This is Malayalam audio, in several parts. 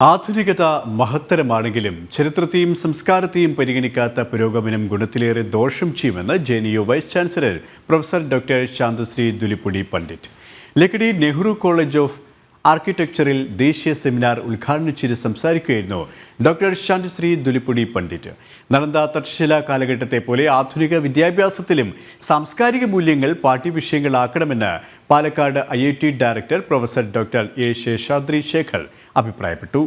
ആധുനികത മഹത്തരമാണെങ്കിലും ചരിത്രത്തെയും സംസ്കാരത്തെയും പരിഗണിക്കാത്ത പുരോഗമനം ഗുണത്തിലേറെ ദോഷം ചെയ്യുമെന്ന് JNU vice chancellor professor doctor Santishree Dhulipudi Pandit. Lakkidi Nehru college of ആർക്കിടെക്ചറിൽ ദേശീയ സെമിനാർ ഉദ്ഘാടനം ചെയ്ത് സംസാരിക്കുകയായിരുന്നു ഡോക്ടർ ശാന്തശ്രീ ദുലിപ്പുടി പണ്ഡിറ്റ്. നളന്ദ തക്ഷശില കാലഘട്ടത്തെ പോലെ ആധുനിക വിദ്യാഭ്യാസത്തിലും സാംസ്കാരിക മൂല്യങ്ങൾ പാഠ്യവിഷയങ്ങളാക്കണമെന്ന് Palakkad IIT director professor doctor A. Seshadri Sekhar അഭിപ്രായപ്പെട്ടു.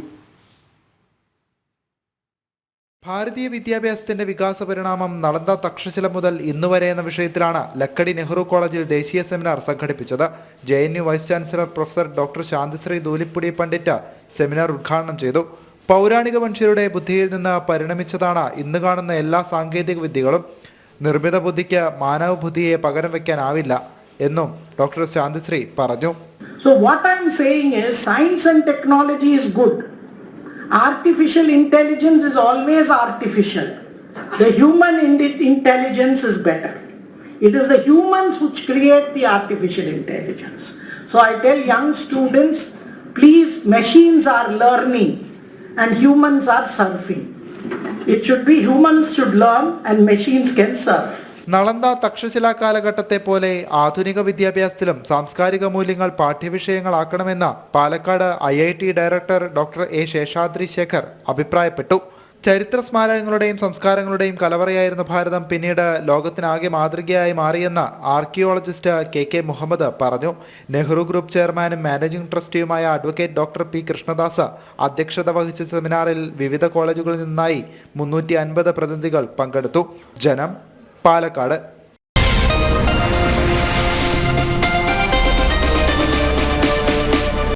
ഭാരതീയ വിദ്യാഭ്യാസത്തിന്റെ വികാസ പരിണാമം നളന്ദ തക്ഷശില മുതൽ ഇന്നുവരെ എന്ന വിഷയത്തിലാണ് ലക്കടി നെഹ്റു കോളേജിൽ ദേശീയ സെമിനാർ സംഘടിപ്പിച്ചത്. JNU vice chancellor professor doctor Santishree Dhulipudi Pandit seminar ഉദ്ഘാടനം ചെയ്തു. പൗരാണിക മനുഷ്യരുടെ ബുദ്ധിയിൽ നിന്ന് പരിണമിച്ചതാണ് ഇന്ന് കാണുന്ന എല്ലാ സാങ്കേതിക വിദ്യകളും. നിർമ്മിത ബുദ്ധിക്ക് മാനവ ബുദ്ധിയെ പകരം വെക്കാനാവില്ല എന്നും ഡോക്ടർ ശാന്തശ്രീ പറഞ്ഞു. So what I am saying is science and technology is good. Artificial intelligence is always artificial. The human intelligence is better. It is the humans which create the artificial intelligence. So I tell young students, please, machines are learning and humans are surfing. It should be humans should learn and machines can surf. Nalanda Takshashila കാലഘട്ടത്തെ പോലെ ആധുനിക വിദ്യാഭ്യാസത്തിലും സാംസ്കാരിക മൂല്യങ്ങൾ പാഠ്യവിഷയങ്ങളാക്കണമെന്ന് Palakkad IIT director doctor A. Seshadri Sekhar അഭിപ്രായപ്പെട്ടു. ചരിത്ര സ്മാരകങ്ങളുടെയും സംസ്കാരങ്ങളുടെയും കലവറയായിരുന്ന ഭാരതം പിന്നീട് ലോകത്തിനാകെ മാതൃകയായി മാറിയെന്ന് ആർക്കിയോളജിസ്റ്റ് KK മുഹമ്മദ് പറഞ്ഞു. നെഹ്റു ഗ്രൂപ്പ് ചെയർമാനും മാനേജിംഗ് ട്രസ്റ്റിയുമായ അഡ്വക്കേറ്റ് ഡോക്ടർ P. കൃഷ്ണദാസ് അധ്യക്ഷത വഹിച്ച സെമിനാറിൽ വിവിധ കോളേജുകളിൽ നിന്നായി 350 പ്രതിനിധികൾ പങ്കെടുത്തു. ജനം, പാലക്കാട്.